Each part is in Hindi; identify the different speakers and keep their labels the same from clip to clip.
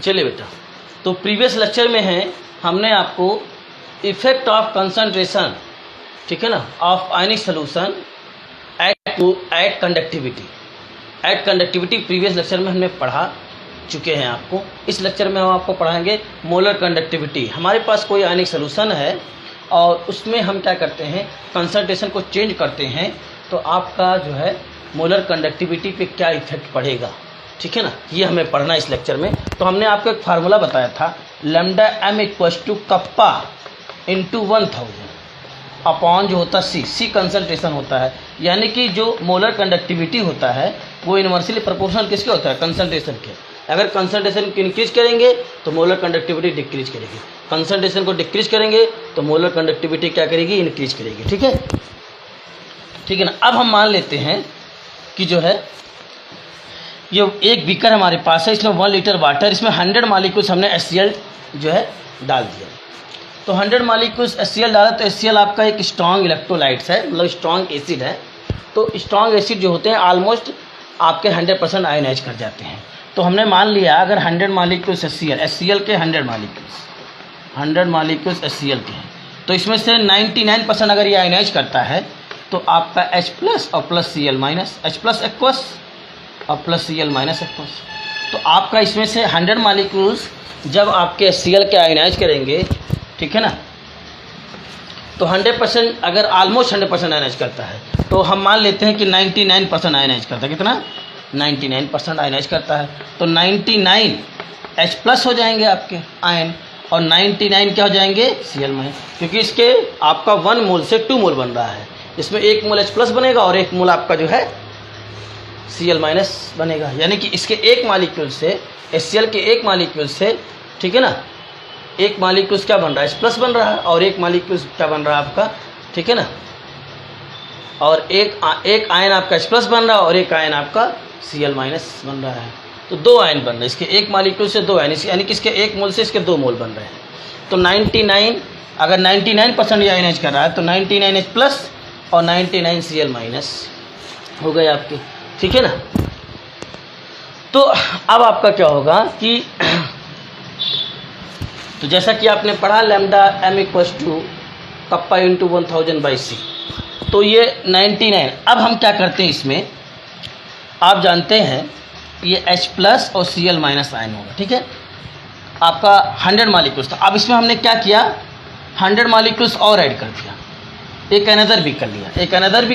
Speaker 1: चलिए बेटा, तो प्रीवियस लेक्चर में है हमने आपको इफेक्ट ऑफ कंसंट्रेशन, ठीक है ना, of ionic solution at conductivity previous lecture में हमने पढ़ा चुके हैं आपको। इस लेक्चर में हम आपको पढ़ाएंगे मोलर कंडक्टिविटी। हमारे पास कोई आयनिक सोल्यूशन है और उसमें हम क्या करते हैं, कंसंट्रेशन को चेंज करते हैं, तो आपका जो है मोलर कंडक्टिविटी पे क्या इफेक्ट पड़ेगा, ठीक है ना, ये हमें पढ़ना है इस लेक्चर में। तो हमने आपको एक फार्मूला बताया था, lambda M equals to kappa into 1000 upon जो होता है सी कंसंट्रेशन होता है, यानी कि जो मोलर कंडक्टिविटी होता है वो इनवर्सली प्रोपोर्शनल किसके होता है, कंसंट्रेशन के। अगर कंसंट्रेशन को इंक्रीज करेंगे तो मोलर कंडक्टिविटी डिक्रीज करेगी, कंसंट्रेशन को डिक्रीज करेंगे तो मोलर कंडक्टिविटी क्या करेगी, इंक्रीज करेगी, ठीक है, ठीक है ना। अब हम मान लेते हैं कि जो है ये एक बीकर हमारे पास है, इसमें 1 लीटर वाटर, इसमें 100 मॉलिक्यूल्स हमने HCl जो है डाल दिया। तो 100 मॉलिक्यूल्स HCl डाला तो HCl आपका एक स्ट्रॉन्ग इलेक्ट्रोलाइट्स है, मतलब स्ट्रॉन्ग एसिड है। तो स्ट्रॉन्ग एसिड जो होते हैं ऑलमोस्ट आपके 100% आयनाइज कर जाते हैं। तो हमने मान लिया अगर 100 मॉलिक्यूल्स HCl के 100 मॉलिक्यूल्स HCl के हैं, तो इसमें से 99% अगर ये आयनाइज करता है तो आपका H प्लस और plus Cl minus, H plus aqueous और प्लस Cl माइनस एक्वस। तो आपका इसमें से 100 मॉलिक्यूल्स जब आपके HCl के आयनाइज करेंगे, ठीक है ना, तो 100% अगर ऑलमोस्ट 100% आयनाइज करता है तो हम मान लेते हैं कि 99% आयनाइज करता है। कितना? 99% आयनाइज करता है। तो 99 H प्लस हो जाएंगे आपके आयन और 99 क्या हो जाएंगे, Cl माइनस, क्योंकि इसके आपका 1 मोल से 2 मोल बन रहा है। इसमें 1 मोल H प्लस बनेगा और 1 मोल आपका जो है Cl माइनस बनेगा, यानी कि इसके एक मॉलिक्यूल से, HCl के एक मॉलिक्यूल से, ठीक है ना, एक मॉलिक्यूल क्या बन रहा है, H प्लस बन रहा है और एक मॉलिक्यूल क्या बन रहा है आपका, ठीक है ना, और एक आयन आपका H प्लस बन रहा है और एक आयन आपका Cl माइनस बन रहा है। तो 2 आयन बन रहे हैं, इसके एक मॉलिक्यूल से 2 आयन, यानी कि इसके 1 मोल से इसके 2 मोल बन रहे हैं। तो 99 अगर 99% ये आयनाइज कर रहा है तो 99 H प्लस और 99 Cl माइनस हो गए आपके, ठीक है ना। तो अब आपका क्या होगा कि तो जैसा कि आपने पढ़ा lambda M equals to kappa into 1000/c, तो ये 99। अब हम क्या करते हैं इसमें, आप जानते हैं ये H प्लस और Cl माइनस आयन होगा, ठीक है, आपका 100 मॉलिक्यूल्स था। अब इसमें हमने क्या किया, 100 मॉलिक्यूल्स और ऐड कर दिया, एक अनदर भी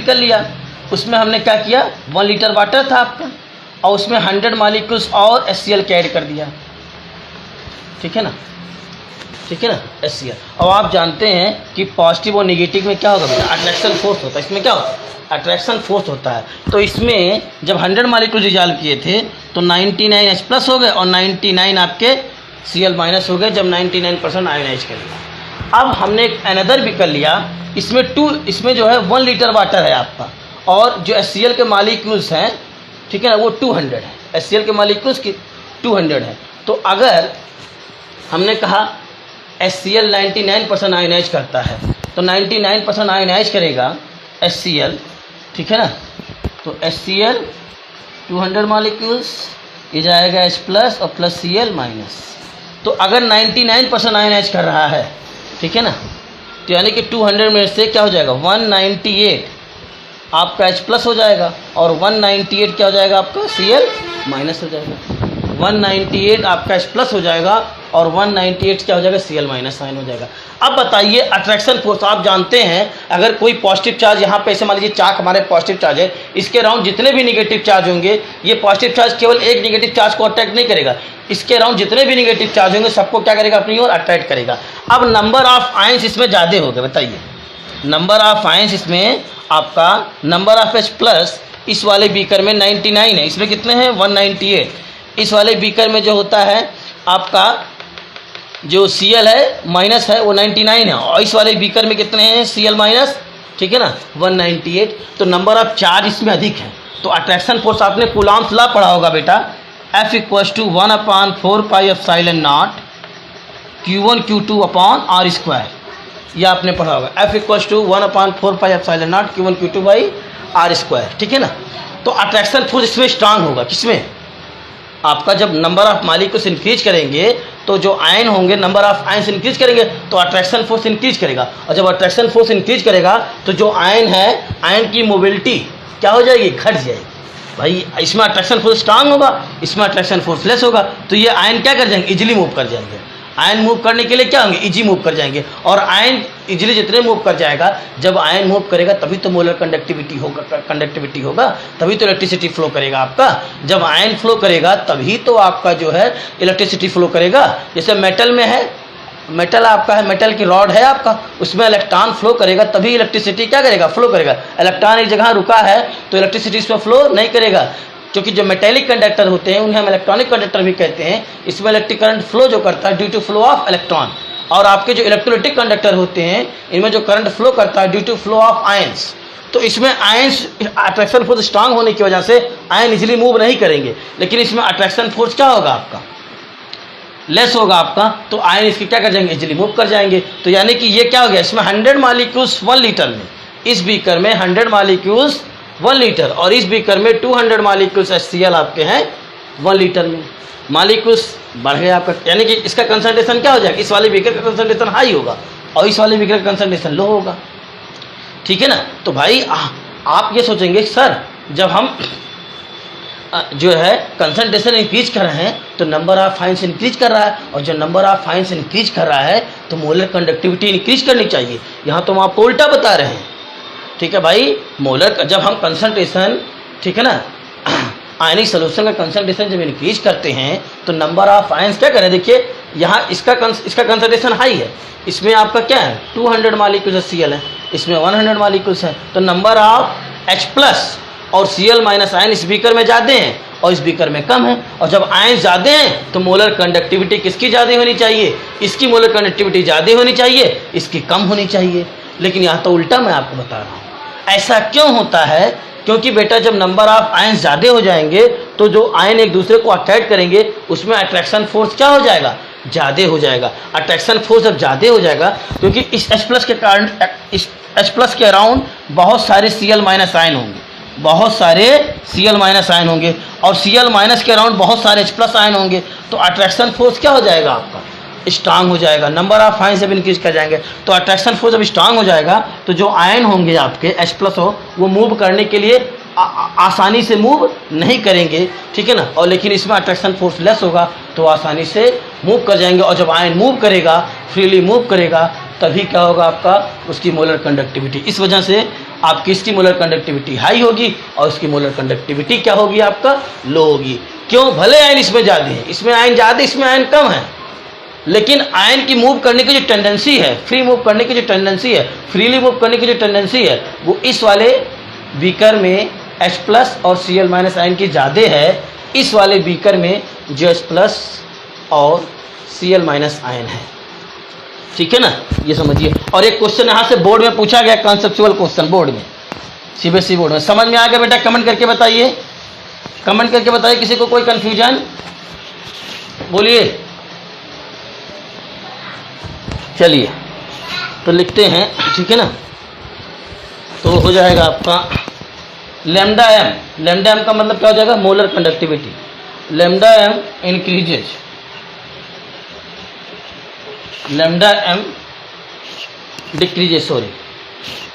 Speaker 1: कर लिया। उसमें हमने क्या किया, 1 लीटर वाटर था आपका और उसमें 100 मॉलिक्यूल्स और HCl के ऐड कर दिया, ठीक है ना, HCl। और आप जानते हैं कि पॉजिटिव और नेगेटिव में क्या होगा बेटा, अट्रैक्शन फोर्स होता है। इसमें क्या होता है, अट्रैक्शन फोर्स होता है। तो इसमें जब 100 मॉलिक्यूल डिजॉल्व किए थे तो 99 H प्लस हो गए और 99 आपके Cl माइनस हो गए जब 99% आयनाइज कर लिया। अब हमने एक अनदर भी कर लिया, इसमें जो है 1 लीटर वाटर है आपका और जो HCl के मॉलिक्यूल्स हैं, ठीक है ना, वो 200 है, HCl के मॉलिक्यूल्स की 200 है। तो अगर हमने कहा HCl 99% आयनाइज करता है तो 99% आयनाइज करेगा HCl, ठीक है ना, तो HCl 200 मॉलिक्यूल्स, ये जाएगा H प्लस और प्लस Cl माइनस। तो अगर 99% आयनाइज कर रहा है, ठीक है ना, तो यानी कि 200 में से क्या हो जाएगा, 198 आपका H प्लस हो जाएगा और 198 क्या हो जाएगा आपका, Cl माइनस हो जाएगा। 198 आपका H प्लस हो जाएगा और 198 क्या हो जाएगा, Cl माइनस आयन हो जाएगा। अब बताइए अट्रैक्शन फोर्स, आप जानते हैं अगर कोई पॉजिटिव चार्ज यहाँ पे ऐसे मान लीजिए चाक हमारे पॉजिटिव चार्ज है, इसके अराउंड जितने भी निगेटिव चार्ज होंगे, ये पॉजिटिव चार्ज केवल एक निगेटिव चार्ज को अट्रैक्ट नहीं करेगा, इसके अराउंड जितने भी निगेटिव चार्ज होंगे सबको क्या करेगा, अपनी ओर अट्रैक्ट करेगा। अब नंबर ऑफ आयन्स इसमें ज़्यादा हो गए, बताइए नंबर ऑफ आयन्स इसमें आपका, नंबर ऑफ H प्लस इस वाले बीकर में 99 है, इसमें कितने हैं, 198। इस वाले बीकर में जो होता है आपका जो Cl है माइनस है वो 99 है और इस वाले बीकर में कितने हैं, Cl माइनस, ठीक है ना, 198। तो नंबर ऑफ चार्ज इसमें अधिक है। तो अट्रैक्शन फोर्स आपने कूलॉम्स लॉ पढ़ा होगा बेटा, F equals to 1/4πε0 Q1 Q2 upon R square, यह आपने पढ़ा होगा। F equals to 1/4πε0 Q1 Q2 R square, ठीक है ना। तो अट्रैक्शन फोर्स इसमें स्ट्रांग होगा, किसमें, आपका जब नंबर ऑफ मालिक्यूल्स इंक्रीज करेंगे तो जो आयन होंगे नंबर ऑफ आयन्स इंक्रीज करेंगे तो अट्रैक्शन फोर्स इंक्रीज करेगा, और जब अट्रैक्शन फोर्स इंक्रीज करेगा तो जो आयन है आयन की मोबिलिटी क्या हो जाएगी, घट जाएगी। भाई इसमें अट्रैक्शन फोर्स स्ट्रांग होगा, इसमें अट्रैक्शन फोर्स लेस होगा, तो ये आयन क्या कर जाएंगे, इजीली मूव कर जाएंगे। आयन मूव करने के लिए क्या होंगे, इजी मूव कर जाएंगे, और आयन इजीली जितने मूव कर जाएगा, जब आयन मूव करेगा तभी तो मोलर कंडक्टिविटी होगा, तभी तो इलेक्ट्रिसिटी फ्लो करेगा आपका। जब आयन फ्लो करेगा तभी तो आपका जो है इलेक्ट्रिसिटी फ्लो करेगा। जैसे मेटल में है, मेटल आपका है, मेटल की रॉड है आपका, उसमें इलेक्ट्रॉन फ्लो करेगा तभी इलेक्ट्रिसिटी क्या करेगा, फ्लो करेगा। इलेक्ट्रॉन एक जगह रुका है तो इलेक्ट्रिसिटी इसमें फ्लो नहीं करेगा, क्योंकि जो मेटेलिक कंडक्टर होते हैं उन्हें हम इलेक्ट्रॉनिक कंडक्टर भी कहते हैं। इसमें इलेक्ट्रिक करंट फ्लो जो करता है due to flow of electron, और आपके जो इलेक्ट्रोलाइटिक कंडक्टर होते हैं इनमें जो करंट फ्लो करता है due to flow of ions. तो इसमें आयंस अट्रैक्शन फोर्स स्ट्रांग होने की वजह से आयन इजीली मूव नहीं करेंगे, लेकिन इसमें अट्रैक्शन फोर्स क्या होगा आपका, लेस होगा आपका, तो आयन इसके क्या कर जाएंगे, इजीली मूव कर जाएंगे। तो यानी कि ये क्या हो गया, इसमें 100 मालिक्यूल्स 1 लीटर में, इस बीकर में 100 मालिक्यूल्स 1 लीटर, और इस बीकर में 200 मालिक्यूल्स HCl आपके हैं 1 लीटर में। मालिक्यूल्स बढ़ गया आपका, यानी कि इसका कंसंट्रेशन क्या हो जाएगा, इस वाले बीकर का कंसंट्रेशन हाई होगा और इस वाले बीकर का कंसंट्रेशन लो होगा, ठीक है ना। तो भाई आप ये सोचेंगे सर जब हम जो है कंसंट्रेशन इंक्रीज कर रहे हैं तो नंबर ऑफ आयंस इंक्रीज कर रहा है, और जो नंबर ऑफ आयंस इंक्रीज कर रहा है तो मोलर कंडक्टिविटी इंक्रीज करनी चाहिए। यहाँ तो हम आपको उल्टा बता रहे हैं, ठीक है भाई। मोलर जब हम कंसंट्रेशन, ठीक है ना, आयनिक सोल्यूशन का कंसंट्रेशन जब इंक्रीज करते हैं तो नंबर ऑफ आयंस क्या करें, देखिए यहाँ इसका कंसंट्रेशन हाई है, इसमें आपका क्या है 200 मालिक्यूल्स HCl है, इसमें 100 मालिक्यूल्स है, तो नंबर ऑफ H+ और Cl- आयन इस बीकर में ज़्यादा हैं और इस बीकर में कम है। और जब आयन ज़्यादा हैं तो मोलर कंडक्टिविटी किसकी ज़्यादा होनी चाहिए, इसकी मोलर कंडक्टिविटी ज़्यादा होनी चाहिए, इसकी कम होनी चाहिए। लेकिन यहाँ तो उल्टा मैं आपको बता रहा हूँ। ऐसा क्यों होता है, क्योंकि बेटा जब नंबर ऑफ आयन ज़्यादा हो जाएंगे तो जो आयन एक दूसरे को अट्रैक्ट करेंगे उसमें अट्रैक्शन फोर्स क्या हो जाएगा, ज़्यादा हो जाएगा। अट्रैक्शन फोर्स जब ज़्यादा हो जाएगा, क्योंकि इस H+ के कारण, इस H+ के अराउंड बहुत सारे Cl- आयन होंगे, बहुत सारे Cl- आयन होंगे, और Cl- के अराउंड बहुत सारे H+ आयन होंगे, तो अट्रैक्शन फोर्स क्या हो जाएगा आपका, स्ट्रांग हो जाएगा। नंबर ऑफ आयन जब इंक्रीज कर जाएंगे तो अट्रैक्शन फोर्स जब स्ट्रांग हो जाएगा तो जो आयन होंगे आपके H+ हो वो मूव करने के लिए आसानी से मूव नहीं करेंगे, ठीक है ना। और लेकिन इसमें अट्रैक्शन फोर्स लेस होगा तो आसानी से मूव कर जाएंगे, और जब आयन मूव करेगा, फ्रीली मूव करेगा, तभी क्या होगा आपका, उसकी मोलर कंडक्टिविटी, इस वजह से आपकी इसकी मोलर कंडक्टिविटी हाई होगी और इसकी मोलर कंडक्टिविटी क्या होगी आपका, लो होगी। क्यों, भले आयन इसमें ज़्यादा है, इसमें आयन ज़्यादा, इसमें आयन कम है, लेकिन आयन की मूव करने की जो टेंडेंसी है, फ्री मूव करने की जो टेंडेंसी है, फ्रीली मूव करने की जो टेंडेंसी है, वो इस वाले बीकर में H+ और Cl- आयन की ज़्यादा है, इस वाले बीकर में जो H+ और Cl- आयन है, ठीक है ना, ये समझिए। और एक क्वेश्चन यहाँ से बोर्ड में पूछा गया, कॉन्सेप्चुअल क्वेश्चन बोर्ड में, CBSE बोर्ड में, समझ में आ गया बेटा, कमेंट करके बताइए, कमेंट करके बताइए, किसी को कोई कंफ्यूजन बोलिए। चलिए तो लिखते हैं, ठीक है ना, तो हो जाएगा आपका लैम्डा m का मतलब क्या हो जाएगा, molar conductivity. Lambda m increases, lambda m decreases, sorry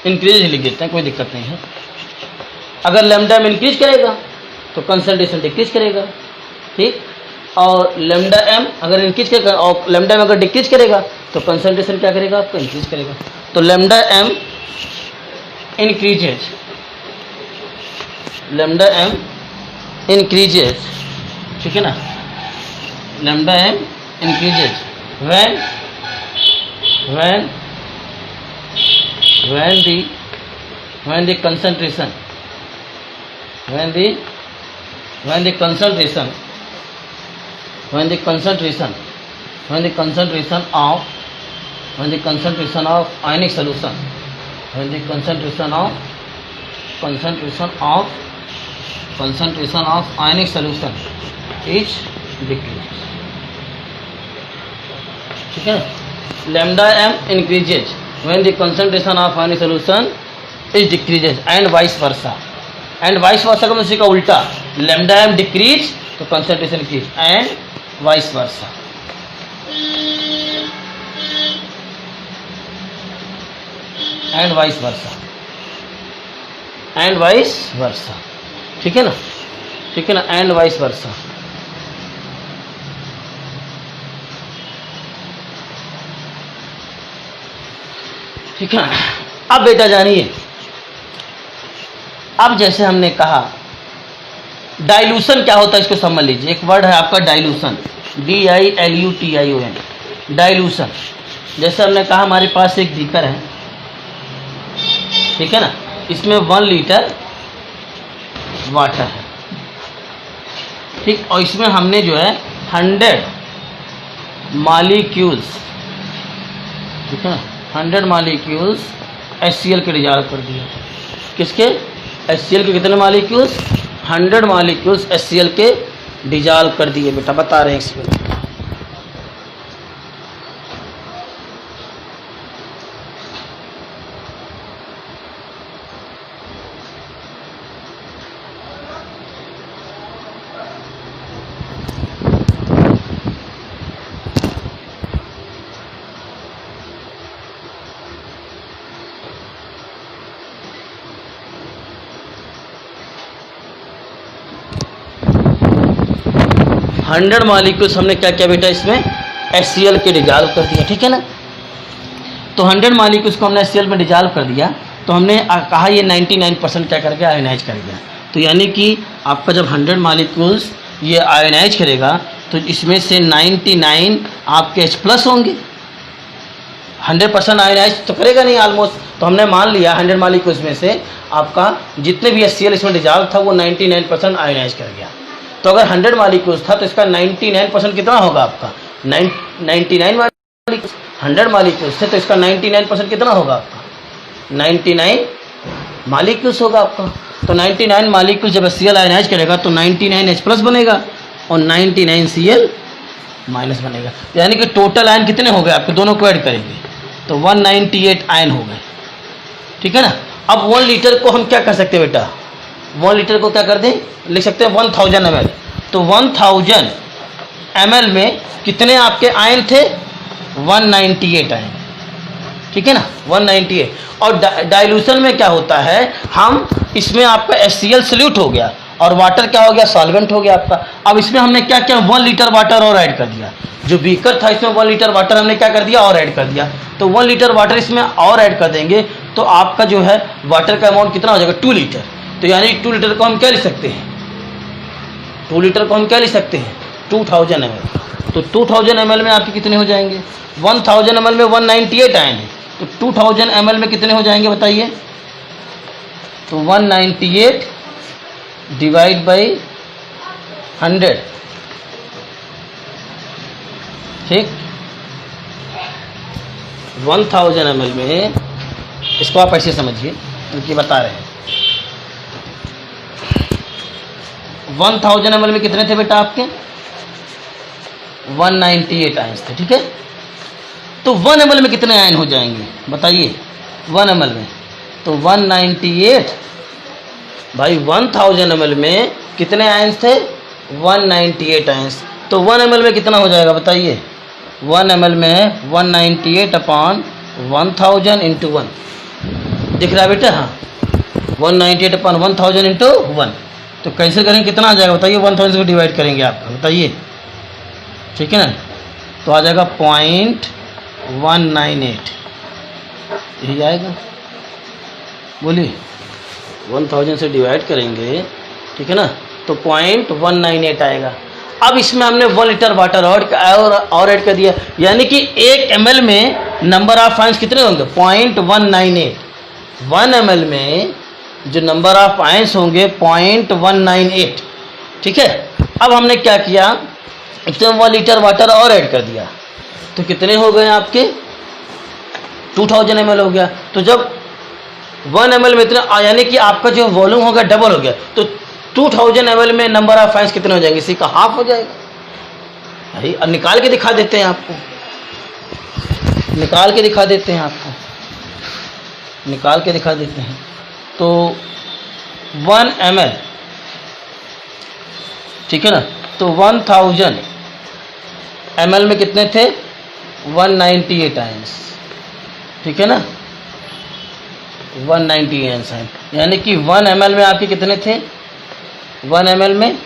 Speaker 1: increases लिख देते हैं, कोई दिक्कत नहीं है। अगर लैम्डा m इंक्रीज करेगा तो कंसंट्रेशन डिक्रीज करेगा, ठीक, और लैम्डा m अगर इंक्रीज करेगा और लैम्डा m अगर डिक्रीज करेगा तो कंसंट्रेशन क्या करेगा आपका, इंक्रीज करेगा। तो lambda m increases, lambda m increases, ठीक है ना, lambda m increases when the concentration of ionic solution, when the concentration of ionic solution is decreased, ठीक है। Lambda m increases when the concentration of ionic solution is decreases and vice versa, का मतलब उसी का उल्टा, लैम्डा m decrease तो कंसंट्रेशन की and vice versa. And vice versa, and vice versa, ठीक है ना, ठीक है ना, एंड वाइस वर्सा। ठीक है। अब बेटा जानिए, अब जैसे हमने कहा डाइल्यूशन क्या होता है इसको समझ लीजिए। एक वर्ड है आपका डाइल्यूशन, DILUTION, डाइल्यूशन। जैसे हमने कहा हमारे पास एक बीकर है, ठीक है ना, इसमें 1 लीटर वाटर है, ठीक, और इसमें हमने जो है 100 मॉलिक्यूल्स, ठीक है, 100 मॉलिक्यूल्स HCl के डिजॉल्व कर दिया। किसके? HCl के कितने मॉलिक्यूल्स? 100 मॉलिक्यूल्स HCl के डिजॉल्व कर दिए बेटा, बता रहे हैं इसमें। 100 मॉलिक्यूल्स हमने क्या किया बेटा इसमें HCl के डिजॉल्व कर दिया, ठीक है ना। तो 100 मॉलिक्यूल्स को हमने HCl में डिजॉल्व कर दिया, तो हमने कहा ये 99% क्या कर गया, आयोनाइज कर गया। तो यानी कि आपका जब 100 मॉलिक्यूल्स ये आयोनाइज करेगा तो इसमें से 99 आपके H+ होंगे। 100% आयोनाइज तो करेगा नहीं ऑलमोस्ट, तो हमने मान लिया 100 मॉलिक्यूल्स में से आपका जितने भी HCl इसमें डिजॉल्व था वो 99% आयोनाइज कर गया। तो अगर 100 मॉलिक्यूल्स था तो इसका 99% कितना होगा आपका 99 मॉलिक्यूल्स। 100 मॉलिक्यूल्स थे तो इसका 99% कितना होगा आपका 99 मॉलिक्यूल्स होगा आपका। तो 99 मॉलिक्यूल्स जब HCl आयोनाइज करेगा तो 99 H+ बनेगा और 99 Cl- बनेगा। यानी कि टोटल आयन कितने हो गए आपके, दोनों को ऐड करेंगे तो 198 आयन हो गए, ठीक है ना। अब 1 लीटर को हम क्या कर सकते हैं बेटा, 1 लीटर को क्या कर दें, लिख सकते हैं 1000 ml। तो 1000 ml में कितने आपके आयन थे 198 आयन, ठीक है ना, 198। और डाइल्यूशन में क्या होता है, हम इसमें आपका HCl सल्यूट हो गया और वाटर क्या हो गया, सॉल्वेंट हो गया आपका। अब इसमें हमने क्या किया 1 लीटर वाटर और ऐड कर दिया। जो बीकर था इसमें 1 लीटर वाटर हमने क्या कर दिया और ऐड कर दिया। तो 1 लीटर वाटर इसमें और ऐड कर देंगे तो आपका जो है वाटर का अमाउंट कितना हो जाएगा 2 लीटर। तो यानी 2 लीटर को हम क्या लिख सकते हैं, 2 लीटर को हम क्या लिख सकते हैं 2000 ml। तो 2000 ml में आपके कितने हो जाएंगे, 1000 ml में 198 आयन है तो 2000 ml में कितने हो जाएंगे बताइए। तो 198 डिवाइड बाई 100, ठीक, 1000 ml में, इसको आप ऐसे समझिए क्योंकि बता रहे हैं 1000 ml में कितने थे बेटा आपके 198 आयन थे, ठीक है। तो 1 ml में कितने आयन हो जाएंगे बताइए 1 ml में, तो 198 भाई 1000 ml में कितने आयन थे 198 आयन। तो 1 ml में कितना हो जाएगा बताइए, 1 ml में 198 अपॉन 1000 इंटू 1 दिख रहा है बेटा, हाँ 198 अपॉन 1000 इंटू 1। तो कैसे करेंगे, कितना आ जाएगा बताइए, 1000 को डिवाइड करेंगे आपका बताइए, ठीक है ना। तो आ जाएगा 0.198, यही आएगा, बोलिए 1000 से डिवाइड करेंगे, ठीक है ना, तो 0.198 आएगा। अब इसमें हमने 1 लीटर वाटर और ऐड कर दिया, यानी कि 1 ml में नंबर ऑफ आयंस कितने होंगे 0.198। 1 ml में जो नंबर ऑफ आयंस होंगे 0.198, ठीक है। अब हमने क्या किया, इसमें 1 लीटर वाटर और ऐड कर दिया तो कितने हो गए आपके 2000 ml हो गया। तो जब 1 ml में इतना, यानी कि आपका जो वॉल्यूम होगा डबल हो गया, तो 2000 ml में नंबर ऑफ आयंस कितने हो जाएंगे, इसी का हाफ हो जाएगा। भाई अब निकाल के दिखा देते हैं आपको, निकाल के दिखा देते हैं आपको, निकाल के दिखा देते हैं। तो 1 ml, ठीक है ना, तो 1000 ml में कितने थे? 198 आयंस, ठीक है ना, 198 आयंस हैं, यानी कि 1 ml में आपके कितने थे? 1 ml में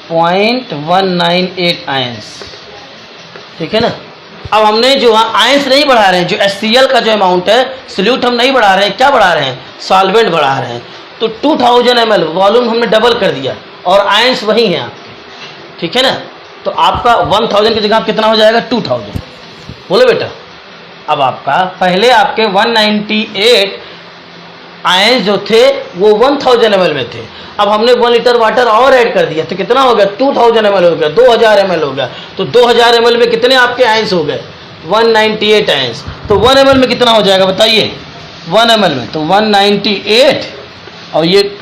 Speaker 1: 0.198 आयंस, ठीक है ना। अब हमने जो आयंस नहीं बढ़ा रहे हैं, जो HCl का जो अमाउंट है सोल्यूट हम नहीं बढ़ा रहे हैं, क्या बढ़ा रहे हैं? सॉल्वेंट बढ़ा रहे हैं। तो 2000 ml वॉल्यूम हमने डबल कर दिया और आयंस वही हैं आपके, ठीक है ना। तो आपका 1000 की जगह कितना हो जाएगा? 2000। बोलो बेटा। अब आपका पहले आपके 198 आयंस जो थे वो 1000 ml में थे, अब हमने 1 लीटर वाटर और ऐड कर दिया तो कितना हो गया? 2000 ml हो गया, 2000 ml हो गया। तो 2000 ml में कितने आपके आयंस हो गए? 198 आयंस। तो 1 ml में कितना हो जाएगा बताइए? 1 ml में तो 198 और ये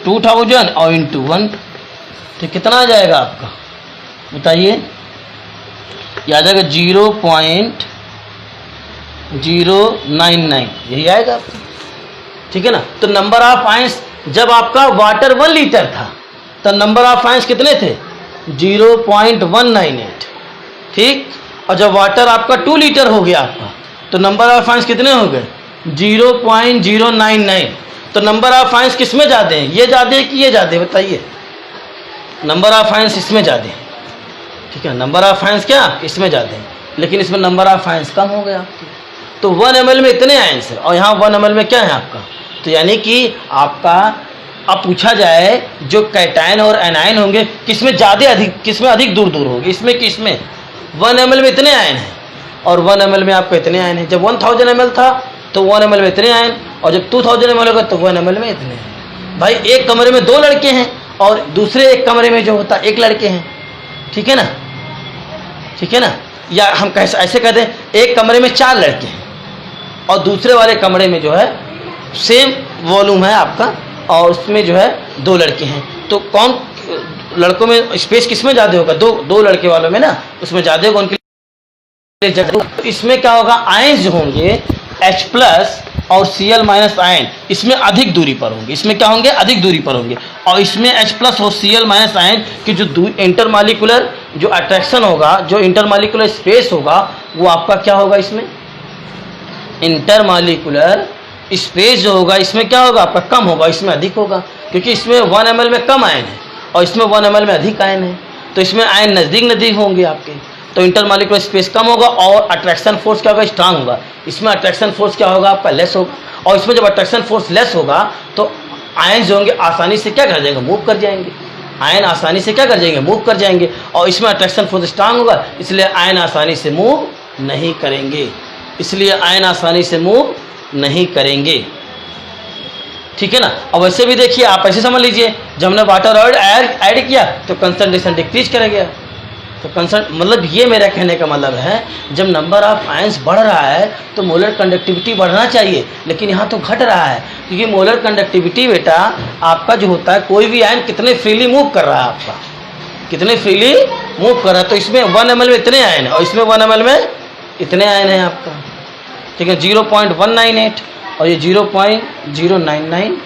Speaker 1: 2000 और इंटू 1, तो कितना आ जाएगा आपका बताइए? ये आ जाएगा 0.099, यही आएगा आपका, ठीक है ना। तो नंबर ऑफ आयंस जब आपका वाटर 1 लीटर था तो नंबर ऑफ आयंस कितने थे? 0.198, ठीक। और जब वाटर आपका 2 लीटर हो गया आपका तो नंबर ऑफ आयंस कितने हो गए? 0.099। तो नंबर ऑफ आयंस किस में ज़्यादा है? ये ज़्यादा है कि ये ज़्यादा है बताइए? नंबर ऑफ आयंस इसमें ज़्यादा है, ठीक है। नंबर ऑफ आयंस क्या? इसमें ज़्यादा है, लेकिन इसमें नंबर ऑफ आयंस कम हो गया आपके। तो 1 ml में इतने आयंस है और यहाँ 1 ml में क्या है आपका? तो यानी कि आपका अब पूछा जाए जो कैटायन और एनायन होंगे किसमें ज़्यादा अधिक, किसमें अधिक दूर दूर होंगे, इसमें कि इसमें? 1 ml में इतने आयन हैं और 1 ml में आपको इतने आयन हैं। जब 1000 ml था तो 1 ml में इतने आयन, और जब 2000 ml होगा तो 1 ml में इतने हैं। भाई एक कमरे में 2 लड़के हैं और दूसरे एक कमरे में जो होता है 1 लड़के हैं, ठीक है ना, ठीक है ना। या हम कैसे ऐसे कह दें, एक कमरे में 4 लड़के हैं और दूसरे वाले कमरे में जो है सेम वॉल्यूम है आपका और उसमें जो है 2 लड़के हैं, तो कौन लड़कों में स्पेस किस में ज़्यादा होगा? दो लड़के वालों में ना, उसमें ज़्यादा होगा उनके लिए ज़्यादा। तो इसमें क्या होगा? आयंस जो होंगे H+ और Cl- आयन इसमें अधिक दूरी पर होंगे, इसमें क्या होंगे? अधिक दूरी पर होंगे। और इसमें H+ और Cl- आयन की जो इंटरमॉलिक्यूलर जो अट्रैक्शन होगा, जो इंटरमॉलिक्यूलर स्पेस होगा वो आपका क्या होगा? इसमें इंटरमॉलिक्यूलर स्पेस जो होगा इसमें क्या होगा? आपका कम होगा, इसमें अधिक होगा, क्योंकि इसमें 1 ml में कम आयन है और इसमें 1 ml में अधिक आयन है। तो इसमें आयन नज़दीक नज़दीक होंगे आपके, तो इंटरमॉलिक्यूलर स्पेस कम होगा और अट्रैक्शन फोर्स क्या होगा? स्ट्रांग होगा। इसमें अट्रैक्शन फोर्स क्या होगा? आपका लेस होगा। और इसमें जब अट्रैक्शन फोर्स लेस होगा तो आयन जो होंगे आसानी से क्या कर जाएंगे? मूव कर जाएंगे। आयन आसानी से क्या कर जाएंगे? मूव कर जाएंगे। और इसमें अट्रैक्शन फोर्स स्ट्रांग होगा, इसलिए आयन आसानी से मूव नहीं करेंगे, इसलिए आयन आसानी से मूव नहीं करेंगे, ठीक है ना। अब वैसे भी देखिए, आप ऐसे समझ लीजिए, जब हमने वाटर ऐड किया तो कंसंट्रेशन डिक्रीज करेगा। तो मतलब ये मेरा कहने का मतलब है, जब नंबर ऑफ आयंस बढ़ रहा है तो मोलर कंडक्टिविटी बढ़ना चाहिए, लेकिन यहाँ तो घट रहा है, क्योंकि मोलर कंडक्टिविटी बेटा आपका जो होता है, कोई भी आयन कितने फ्रीली मूव कर रहा है, आपका कितने फ्रीली मूव कर रहा है। तो इसमें 1 ml में इतने आयन है और इसमें 1 ml में इतने आयन हैं आपका, ठीक है। 0.198 और ये 0.099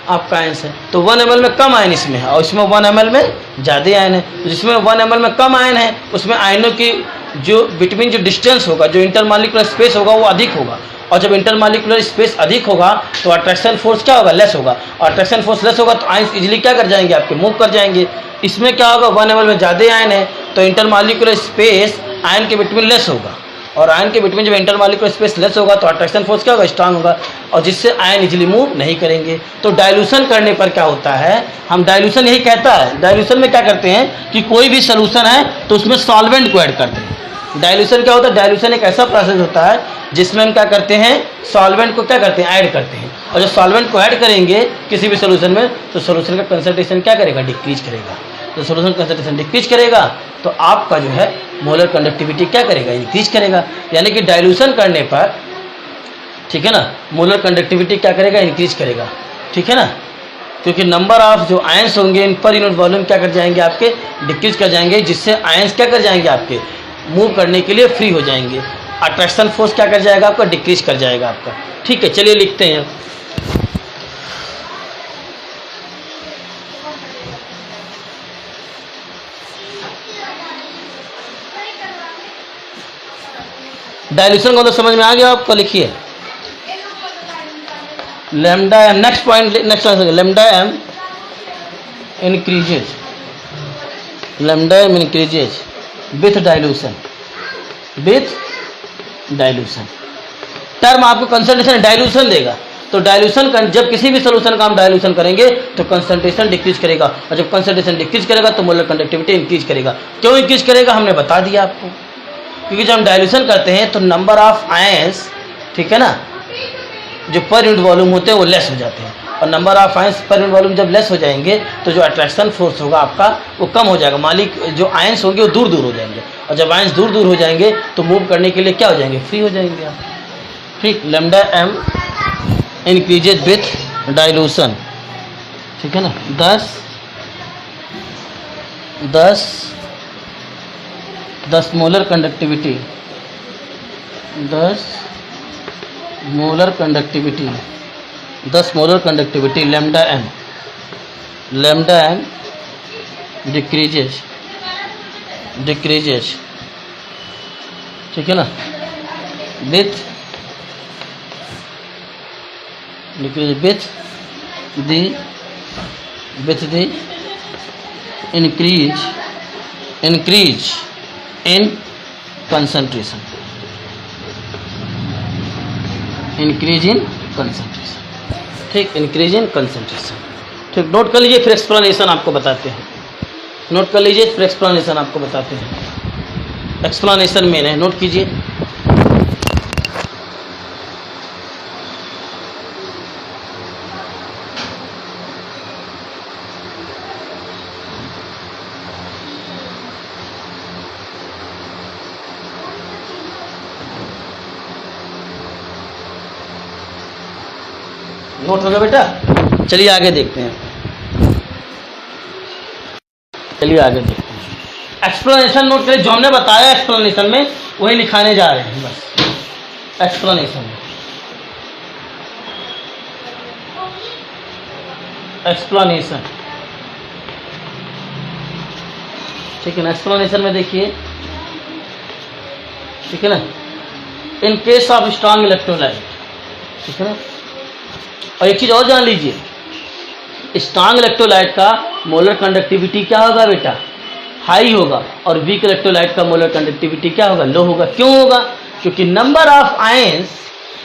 Speaker 1: आपका आयंस है। तो 1 ml में कम आयन इसमें है और इसमें 1 ml में ज़्यादा आयन है। तो जिसमें 1 ml में कम आयन है उसमें आयनों की जो बिटवीन जो डिस्टेंस होगा, जो इंटरमॉलिक्यूलर स्पेस होगा वो अधिक होगा, और जब इंटरमॉलिक्यूलर स्पेस अधिक होगा तो अट्रैक्शन फोर्स क्या होगा? लेस होगा। और अट्रैक्शन फोर्स लेस होगा तो आयंस इजीली क्या कर जाएंगे? आपके मूव कर जाएंगे। इसमें क्या होगा? 1 ml में ज़्यादा आयन है तो इंटरमॉलिक्यूलर स्पेस आयन के बिटवीन लेस होगा, और आयन के बिटवीन जब इंटरमॉलिक्यूलर स्पेस लेस होगा तो अट्रैक्शन फोर्स क्या होगा? स्ट्रांग होगा, और जिससे आयन इजीली मूव नहीं करेंगे। तो डाइल्यूशन करने पर क्या होता है? हम डाइल्यूशन यही कहता है, डाइल्यूशन में क्या करते हैं कि कोई भी सोल्यूशन है तो उसमें सॉल्वेंट को ऐड करते हैं। डाइल्यूशन क्या होता है? डाइल्यूशन एक ऐसा प्रोसेस होता है जिसमें हम क्या करते हैं? सॉल्वेंट को क्या करते हैं? ऐड करते हैं। और जब सॉल्वेंट को ऐड करेंगे किसी भी सोल्यूशन में तो सोल्यूशन का कंसंट्रेशन क्या करेगा? डिक्रीज करेगा। तो सोल्यूशन कंसंट्रेशन डिक्रीज करेगा तो आपका जो है मोलर कंडक्टिविटी क्या करेगा? इंक्रीज करेगा। यानी कि डाइल्यूशन करने पर, ठीक है ना, मोलर कंडक्टिविटी क्या करेगा? इंक्रीज करेगा, ठीक है ना, क्योंकि नंबर ऑफ जो आयंस होंगे इन पर यूनिट वॉल्यूम क्या कर जाएंगे? आपके डिक्रीज कर जाएंगे, जिससे आयंस क्या कर जाएंगे? आपके मूव करने के लिए फ्री हो जाएंगे। अट्रैक्शन फोर्स क्या कर जाएगा? आपका डिक्रीज कर जाएगा आपका, ठीक है। चलिए लिखते हैं। डाइल्यूशन का तो समझ में आ गया आपको। लिखिए lambda M, next point, next lambda M increases, lambda M increases with dilution, with dilution. Term आपको कंसंट्रेशन डाइल्यूशन देगा, तो डाइल्यूशन जब किसी भी सोल्यूशन का हम डाइल्यूशन करेंगे तो कंसंट्रेशन डिक्रीज करेगा, और जब कंसंट्रेशन डिक्रीज करेगा तो मोलर कंडक्टिविटी इंक्रीज करेगा। क्यों इंक्रीज करेगा हमने बता दिया आपको, क्योंकि जब हम डाइल्यूशन करते हैं तो नंबर ऑफ आयंस, ठीक है ना, जो पर यूनिट वॉल्यूम होते हैं वो लेस हो जाते हैं, और number of ions per unit volume जब लेस हो जाएंगे तो जो अट्रैक्शन फोर्स होगा आपका वो कम हो जाएगा, मालिक जो आयंस होंगे वो दूर दूर हो जाएंगे, और जब आयंस दूर दूर हो जाएंगे तो मूव करने के लिए क्या हो जाएंगे, फ्री हो जाएंगे आप। ठीक, lambda M increases with dilution, ठीक है ना। 10 molar conductivity, 10 molar conductivity lambda M decreases, ठीक है ना, विथ the increase in concentration, ठीक, इंक्रीज इन कंसंट्रेशन। ठीक, नोट कर लीजिए, फिर एक्सप्लेनेशन आपको बताते हैं। नोट कर लीजिए, फिर एक्सप्लेनेशन आपको बताते हैं। एक्सप्लेनेशन मेन है, नोट कीजिए। नोट हो गया बेटा, चलिए आगे देखते हैं। एक्सप्लेनेशन नोट करिए, जो हमने बताया एक्सप्लेनेशन में वही लिखाने जा रहे हैं बस। एक्सप्लेनेशन ठीक है ना। एक्सप्लेनेशन में देखिए, ठीक है ना, in case of strong electrolyte, ठीक है ना। और एक चीज और जान लीजिए, स्ट्रॉन्ग इलेक्ट्रोलाइट का मोलर कंडक्टिविटी क्या होगा बेटा, हाई होगा, और वीक इलेक्ट्रोलाइट का मोलर कंडक्टिविटी क्या होगा, लो होगा। क्यों होगा, क्योंकि नंबर ऑफ आयंस,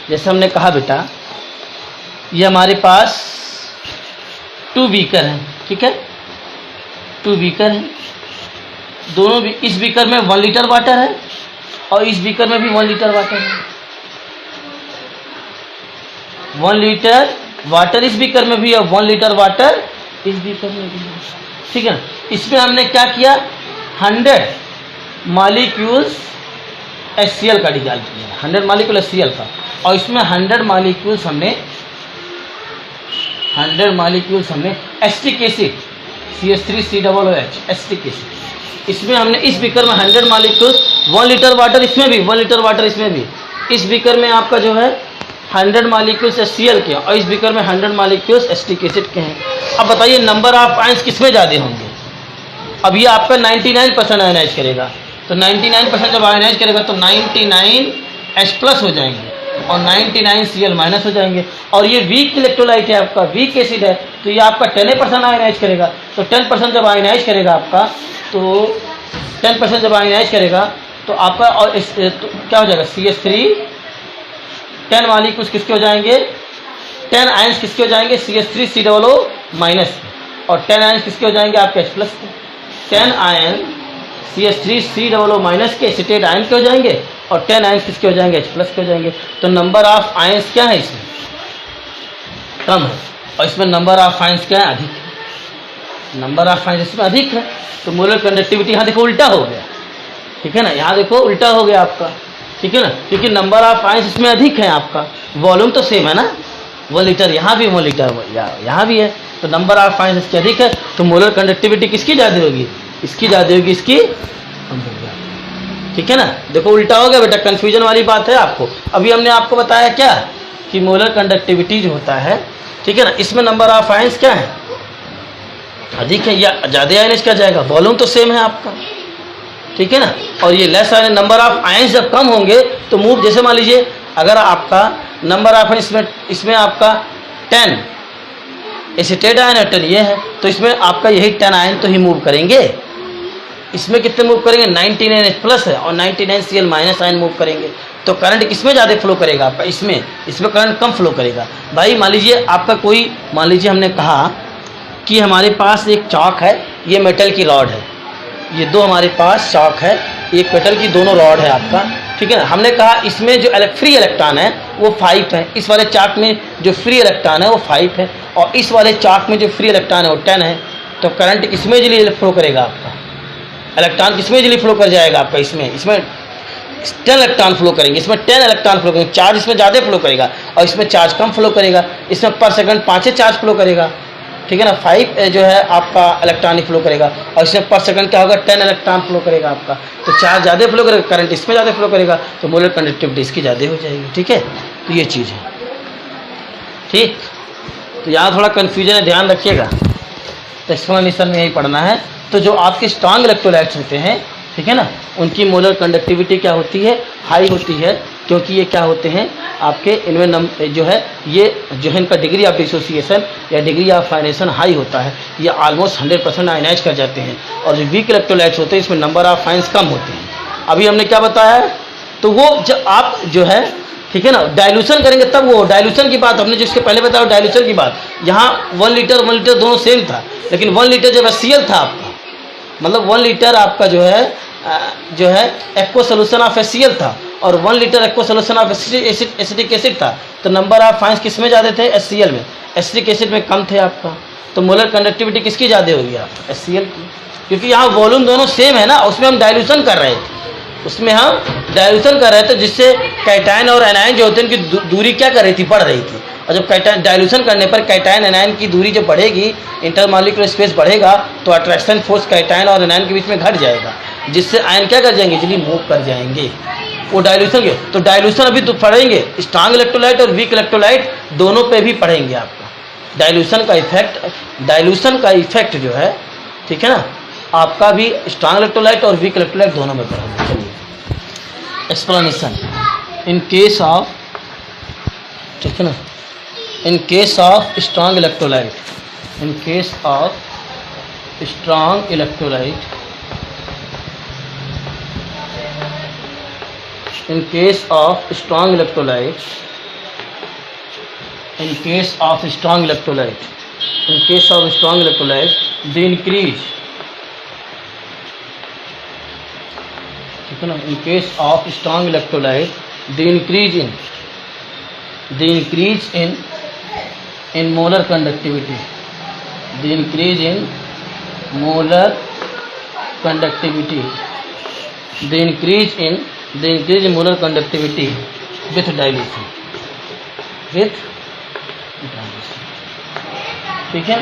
Speaker 1: जैसे हमने कहा बेटा, ये हमारे पास 2 बीकर हैं, ठीक है, 2 बीकर हैं, दोनों भी, इस बीकर में 1 लीटर वाटर है और इस बीकर में भी 1 लीटर वाटर है। 1 लीटर वाटर इस बीकर में भी और 1 लीटर वाटर इस बीकर में भी, ठीक है ना। इसमें हमने क्या किया, 100 मॉलिक्यूल्स HCl का डिजॉल्व किया, 100 मॉलिक्यूल HCl का, और इसमें 100 मॉलिक्यूल्स हमने acetic acid CH3COOH acetic acid, इसमें हमने इस बीकर में 100 मॉलिक्यूल्स, 1 लीटर वाटर इसमें भी, 1 लीटर वाटर इसमें भी, इस बीकर में आपका जो है 100 मॉलिक्यूल्स HCl के और इस बीकर में 100 मॉलिक्यूल्स एसिटिक एसिड के हैं। अब बताइए नंबर ऑफ आयंस किसमें ज़्यादा होंगे। अब ये आपका 99% आयनाइज करेगा, तो 99% जब आयनाइज करेगा तो 99 H+ हो जाएंगे और 99 Cl- हो जाएंगे। और ये वीक इलेक्ट्रोलाइट है आपका, वीक एसिड है, तो ये आपका 10% आयनाइज करेगा। तो 10% जब आयनाइज करेगा आपका, तो 10% जब आयनाइज करेगा तो आपका और तो क्या हो जाएगा, CH3, 10 मॉलिक्यूल्स किसके हो जाएंगे, 10 आयंस किसके हो जाएंगे, CH3COO- और 10 आयंस किसके हो जाएंगे आपके H+ के। 10 आयन CH3COO- के एसिटेट आयन के हो जाएंगे और 10 आयंस किसके हो जाएंगे, H+ के हो जाएंगे। तो नंबर ऑफ आयंस क्या है इसमें, कम है, और इसमें नंबर ऑफ आयंस क्या है, अधिक है। नंबर ऑफ आयंस इसमें अधिक है, तो मोलर कंडक्टिविटी यहाँ देखो उल्टा हो गया, ठीक है ना, यहाँ देखो उल्टा हो गया आपका, ठीक है ना, क्योंकि नंबर ऑफ आयंस इसमें अधिक है आपका, वॉल्यूम तो सेम है ना, 1 लीटर यहाँ भी, 1 लीटर यहाँ भी है, तो नंबर ऑफ आयंस इसके अधिक है, तो मोलर कंडक्टिविटी किसकी ज़्यादा होगी, इसकी ज़्यादा होगी, इसकी कम होगी, ठीक है ना। देखो उल्टा हो गया बेटा, कन्फ्यूजन वाली बात है आपको। अभी हमने आपको बताया क्या कि मोलर कंडक्टिविटी जो होता है, ठीक है ना, इसमें नंबर ऑफ आयंस क्या है, अधिक है या ज़्यादा आयंस क्या जाएगा, वॉल्यूम तो सेम है आपका, ठीक है ना। और ये less ion, number of ions जब कम होंगे तो मूव, जैसे मान लीजिए अगर आपका नंबर ऑफ इसमें आपका 10 एसीटेट आयन है, 10 ये है, तो इसमें आपका यही 10 आयन तो ही मूव करेंगे। इसमें कितने मूव करेंगे? 99 प्लस है और 99 Cl माइनस आयन मूव करेंगे। तो करंट किसमें ज़्यादा फ्लो करेगा आपका? इसमें करंट कम फ्लो करेगा। भाई मान लीजिए आपका कोई, मान लीजिए हमने कहा कि हमारे पास एक चॉक है, ये मेटल की रॉड है, ये दो हमारे पास चॉक है, एक मेटल की दोनों रॉड है आपका, ठीक है ना। हमने कहा इसमें जो फ्री इलेक्ट्रॉन है वो 5 है, इस वाले चाक में जो फ्री इलेक्ट्रॉन है वो 5 है, और इस वाले चाक में जो फ्री इलेक्ट्रॉन है वो 10 है। तो करंट किसमें इजीली फ्लो करेगा आपका? इलेक्ट्रॉन किसमें इजीली फ्लो कर जाएगा आपका? इसमें 10 इलेक्ट्रॉन फ्लो करेंगे, इसमें 10 इलेक्ट्रॉन फ्लो करेंगे। चार्ज इसमें ज़्यादा फ्लो करेगा और इसमें चार्ज कम फ्लो करेगा। इसमें पर सेकंड 5 चार्ज फ्लो करेगा, ठीक है ना। 5 जो है आपका इलेक्ट्रॉन फ्लो करेगा और इसमें पर सेकंड क्या होगा? 10 इलेक्ट्रॉन फ्लो करेगा आपका। तो चार्ज ज़्यादा फ्लो करेगा, करंट इसमें ज़्यादा फ्लो करेगा, तो मोलर कंडक्टिविटी इसकी ज़्यादा हो जाएगी, ठीक है। तो ये चीज़ है, ठीक। तो यहाँ थोड़ा कन्फ्यूजन है, ध्यान रखिएगा। तो एक्सप्लेनेशन में यही पढ़ना है। तो जो आपके स्ट्रॉन्ग इलेक्ट्रोलाइट्स होते हैं, ठीक है ना, उनकी मोलर कंडक्टिविटी क्या होती है? हाई होती है, क्योंकि ये क्या होते हैं आपके, इनमें जो है ये जो है इनका डिग्री ऑफ डिसोसिएशन या डिग्री ऑफ आयनेशन हाई होता है। ये ऑलमोस्ट 100% आयनाइज कर जाते हैं। और जो वीक इलेक्ट्रोलाइट्स होते हैं इसमें नंबर ऑफ आयन्स कम होते हैं। अभी हमने क्या बताया है? तो वो जब आप जो है, ठीक है ना, डाइल्यूशन करेंगे तब वो डाइल्यूशन की बात हमने जिसके पहले बताया, डाइल्यूशन की बात। यहाँ 1 लीटर दोनों सेम था, लेकिन 1 लीटर जब HCl था आपका, मतलब 1 लीटर आपका जो है एक्वा सोल्यूशन ऑफ HCl था और 1 litre aqua solution of acetic acid था। तो नंबर ऑफ आयन्स किस में ज़्यादा थे? HCl में। एसिटिक एसिड में कम थे आपका। तो मोलर कंडक्टिविटी किसकी ज़्यादा होगी आपका? HCl की, क्योंकि यहाँ वॉल्यूम दोनों सेम है ना। उसमें हम डाइल्यूशन कर रहे थे, तो जिससे कैटायन और एनायन जो होते हैं उनकी दूरी क्या कर रही थी? बढ़ रही थी। और जब कैटायन डाइल्यूशन करने पर कैटायन एनायन की दूरी जब बढ़ेगी, इंटरमॉलिक्यूलर स्पेस बढ़ेगा, तो अट्रैक्शन फोर्स कैटायन और एनायन के बीच में घट जाएगा, जिससे आयन क्या कर जाएंगे? इजीली मूव कर जाएंगे। वो डाइल्यूशन के, तो डाइल्यूशन अभी तो पढ़ेंगे, स्ट्रॉन्ग इलेक्ट्रोलाइट और वीक इलेक्ट्रोलाइट दोनों पे भी पढ़ेंगे आपका। डाइल्यूशन का इफेक्ट जो है, ठीक है ना, आपका भी स्ट्रॉन्ग इलेक्ट्रोलाइट और वीक इलेक्ट्रोलाइट दोनों में पढ़ेंगे। चलिए एक्सप्लेनेशन। इन केस ऑफ, ठीक है ना, in case of strong electrolyte, in case of strong electrolyte, in case of strong electrolyte, in case of strong electrolyte, in case of strong electrolyte, the increase, ठीक है ना, in case of strong electrolyte, the increase in molar conductivity, the increase in molar conductivity, the increase in molar conductivity with dilution, ठीक है,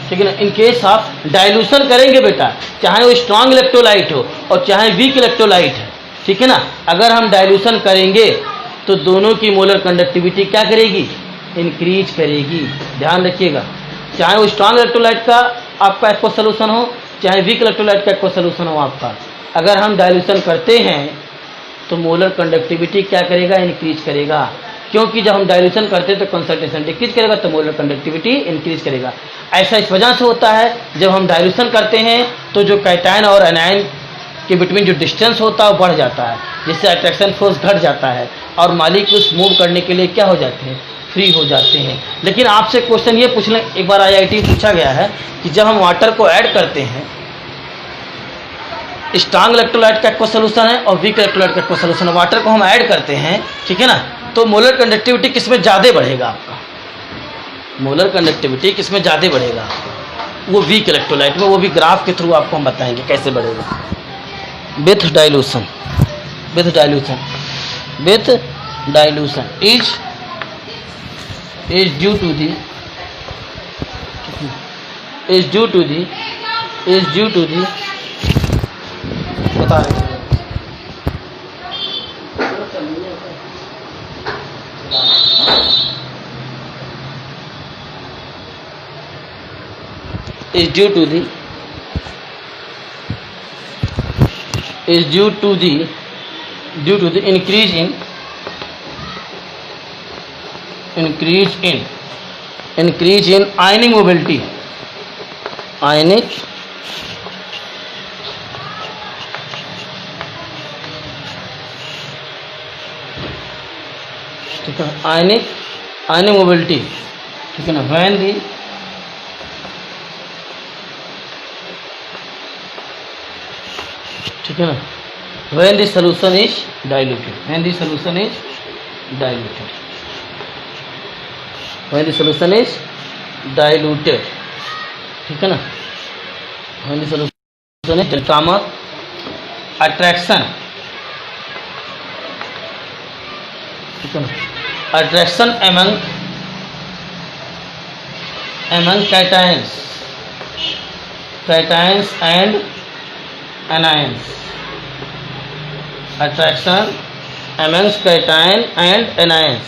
Speaker 1: ठीक है ना। इन केस ऑफ डाइल्यूशन करेंगे बेटा, चाहे वो स्ट्रॉन्ग इलेक्ट्रोलाइट हो और चाहे वीक इलेक्ट्रोलाइट है, ठीक है ना। अगर हम डाइल्यूशन करेंगे तो दोनों की मोलर कंडक्टिविटी क्या करेगी? इंक्रीज करेगी। ध्यान रखिएगा, चाहे वो स्ट्रॉन्ग इलेक्ट्रोलाइट का आपका एक्वा सोल्यूशन हो, चाहे वीक इलेक्ट्रोलाइट का एक्वा सोल्यूशन हो आपका, अगर हम डाइल्यूशन करते हैं तो मोलर कंडक्टिविटी क्या करेगा? इंक्रीज करेगा। क्योंकि जब हम डाइल्यूशन करते हैं तो कंसंट्रेशन डिक्रीज करेगा, तो मोलर कंडक्टिविटी इंक्रीज करेगा। ऐसा इस वजह से होता है, जब हम डाइल्यूशन करते हैं तो जो कैटायन और एनायन के बिटवीन जो डिस्टेंस होता है वो बढ़ जाता है, जिससे अट्रैक्शन फोर्स घट जाता है और मॉलिक्यूल्स मूव करने के लिए क्या हो जाते हैं? फ्री हो जाते हैं। लेकिन आपसे क्वेश्चन ये पूछ लें, एक बार IIT पूछा गया है कि जब हम वाटर को ऐड करते हैं, स्ट्रॉन्ग इलेक्ट्रोलाइट का एक्वा सोल्यूशन है और वीक इलेक्ट्रोलाइट का एक्वा सोल्यूशन है, वाटर को हम ऐड करते हैं, ठीक है ना, तो मोलर कंडक्टिविटी किसमें ज़्यादा बढ़ेगा आपका? मोलर कंडक्टिविटी किसमें ज़्यादा बढ़ेगा? वो वीक इलेक्ट्रोलाइट में। वो भी ग्राफ के थ्रू आपको हम बताएंगे कैसे बढ़ेगा। With dilution is due to the बता रहे हैं, is due to the is due to the increase in ionic mobility, ionic ठीक है, ionic mobility, ठीक है ना, when the ठीक है ना, when the solution is diluted, when the solution is diluted, when the solution is diluted, ठीक है ना, when the solution is comma attraction, ठीक है ना, attraction among cations and anions, attraction amongst cation and anions,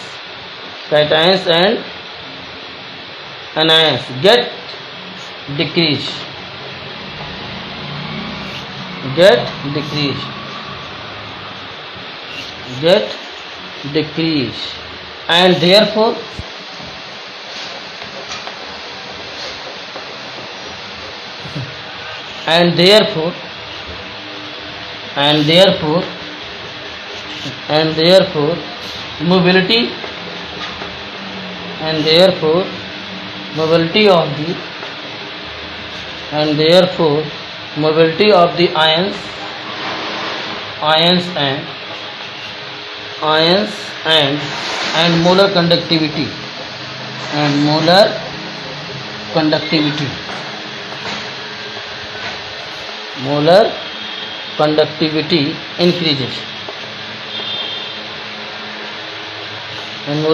Speaker 1: cations and anions get decreased, and therefore mobility of the ions and molar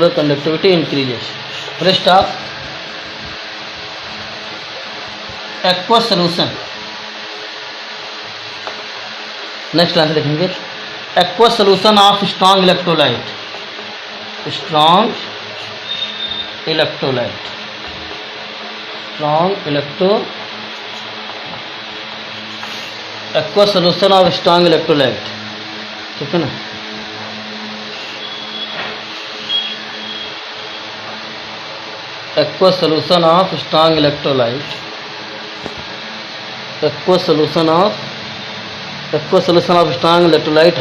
Speaker 1: conductivity increases, rest of aqueous solution, next class देखेंगे aqueous solution of strong electrolyte, aqueous solution of strong electrolyte, ठीक है ना, aqueous solution of strong electrolyte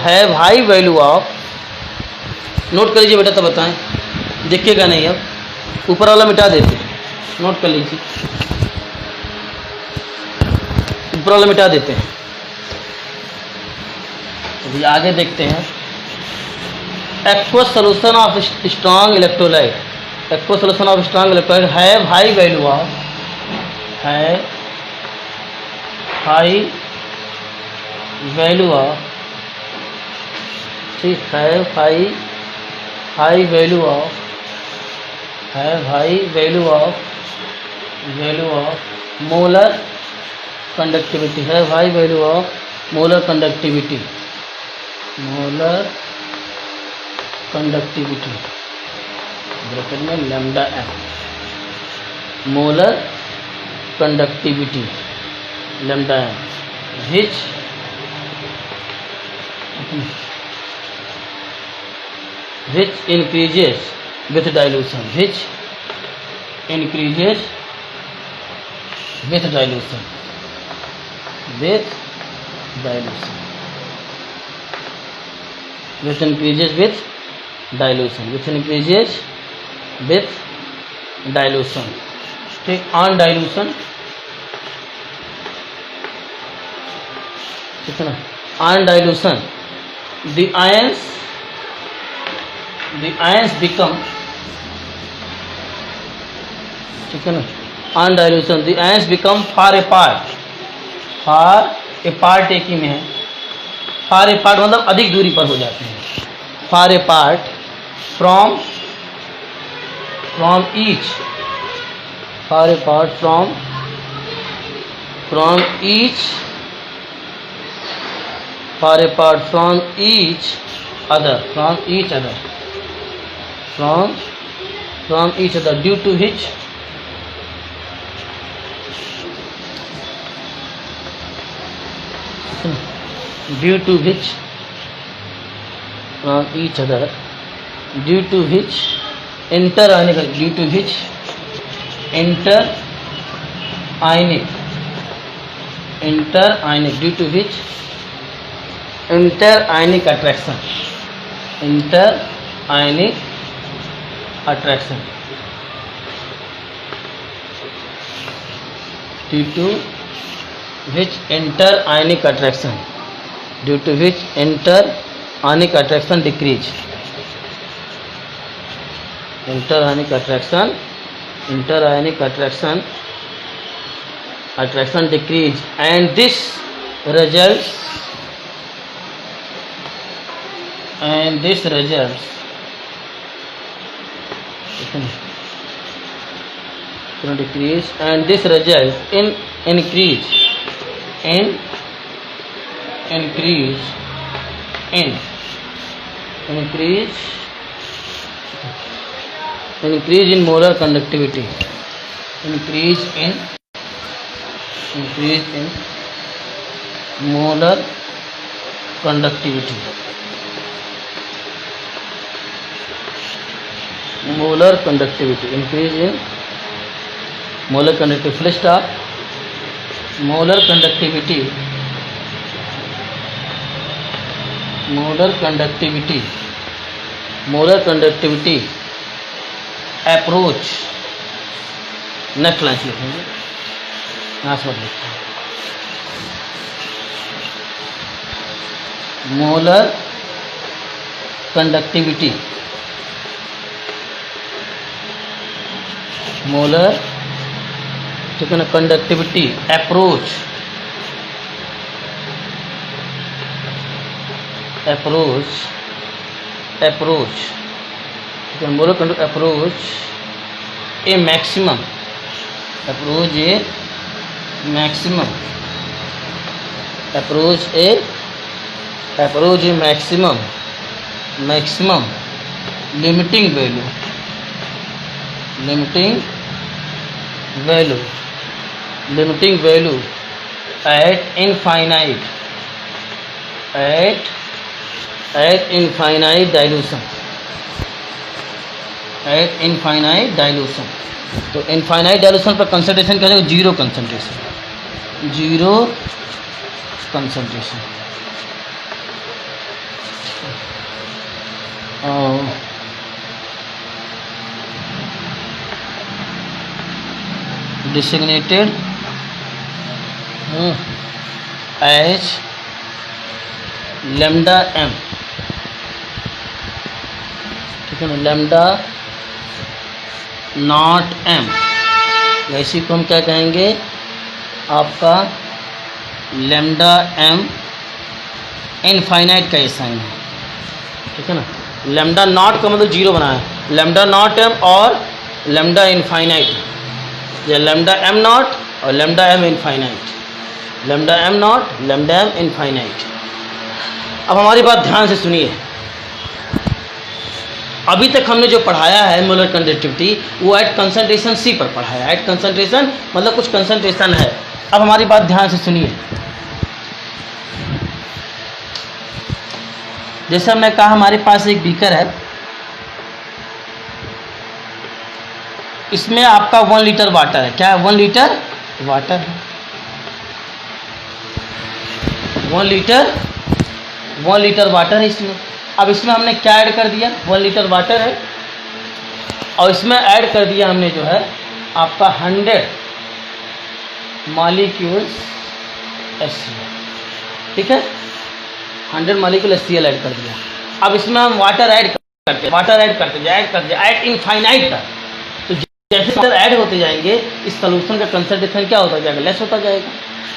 Speaker 1: have high value of, note कर लीजिए बेटा तब बताएं, देखिएगा नहीं, अब ऊपर वाला मिटा देते हैं, नोट कर लीजिए, ऊपर वाला मिटा देते हैं। अभी आगे देखते हैं, aqueous solution of strong electrolyte have high value of, ठीक, have high value of molar conductivity, bracket में lambda m, molar conductivity lambda m, which increases with dilution, with dilution, which increases with dilution, ठीक, on dilution, ठीक है ना, on dilution the ions become, ठीक है ना, on dilution the ions become far apart, एक ही में है, far apart मतलब अधिक दूरी पर हो जाते हैं, far apart from each, other, due to which due to which each other, due to which inter-ionic, due to which inter-ionic, due to which inter-ionic attraction, inter-ionic attraction, due to which inter-ionic attraction, due to which inter-ionic attraction decrease, inter-ionic attraction decrease, and this results decrease, and this results in increase in molar conductivity, increase in molar conductivity, increase in molar conductivity. Full stop. Molar conductivity approach, next line लिखेंगे, यहाँ से लिखते हैं मोलर कंडक्टिविटी, ठीक है ना, कंडक्टिविटी अप्रोच ठीक है, molar conduct approach A maximum, maximum limiting value at infinite dilution, तो इनफाइनाइट डायल्यूशन पर कंसंट्रेशन क्या हो जाएगा, zero concentration. designated as lambda m, ठीक है ना, लैम्डा नॉट m, इसी को हम क्या कहेंगे, आपका लैम्डा m इनफाइनाइट का ये साइन है, ठीक है ना। लैम्डा नॉट का मतलब जीरो बना है, लैम्डा नॉट m और लैम्डा इनफाइनाइट, या लैम्डा m नॉट और lambda m infinite, lambda m not lambda m infinite. अब हमारी बात ध्यान से सुनिए, अभी तक हमने जो पढ़ाया है मोलर कंडक्टिविटी वो एट कंसंट्रेशन C पर पढ़ाया है, एट कंसंट्रेशन मतलब कुछ कंसंट्रेशन है। अब हमारी बात ध्यान से सुनिए, जैसे हमने कहा हमारे पास एक बीकर है, इसमें आपका 1 लीटर वाटर है, क्या है, 1 लीटर वाटर है, 1 लीटर वाटर है इसमें। अब इसमें हमने क्या ऐड कर दिया, 1 लीटर वाटर है और इसमें ऐड कर दिया हमने जो है आपका 100 मॉलिक्यूल्स HCl, ठीक है, 100 मॉलिक्यूल HCl ऐड कर दिया। अब इसमें हम वाटर ऐड करते जाए इनफाइनाइट तक, तो जैसे वाटर ऐड होते जाएंगे इस सॉल्यूशन का कंसंट्रेशन क्या होता जाएगा, लेस होता जाएगा।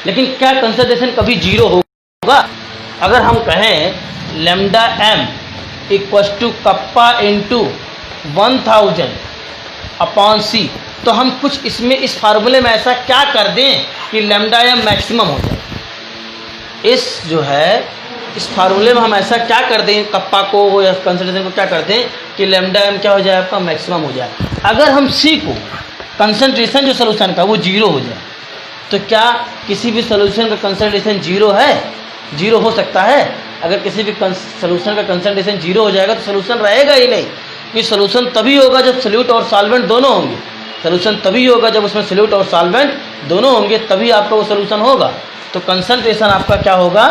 Speaker 1: लेकिन क्या कंसंट्रेशन कभी जीरो होगा? अगर हम कहें lambda m equals to kappa into 1000 upon C, तो हम कुछ इसमें इस फार्मूले में ऐसा क्या कर दें कि लैम्डा m मैक्सिमम हो जाए। इस फार्मूले में हम ऐसा क्या कर दें, कप्पा को या कंसंट्रेशन को क्या कर दें कि लैम्डा m क्या हो जाए, आपका मैक्सिमम हो जाए। अगर हम C को कंसंट्रेशन जो सोल्यूशन का वो जीरो हो जाए, तो क्या किसी भी सोल्यूशन का कंसंट्रेशन जीरो है? जीरो हो सकता है? अगर किसी भी सोल्यूशन का कंसंट्रेशन जीरो हो जाएगा तो सोल्यूशन रहेगा ही नहीं, क्योंकि सोल्यूशन तभी होगा जब सोल्यूट और सॉल्वेंट दोनों होंगे। सोल्यूशन तभी होगा जब उसमें सोल्यूट और सॉल्वेंट दोनों होंगे, तभी आपका वो सोल्यूशन होगा। तो कंसंट्रेशन आपका क्या होगा?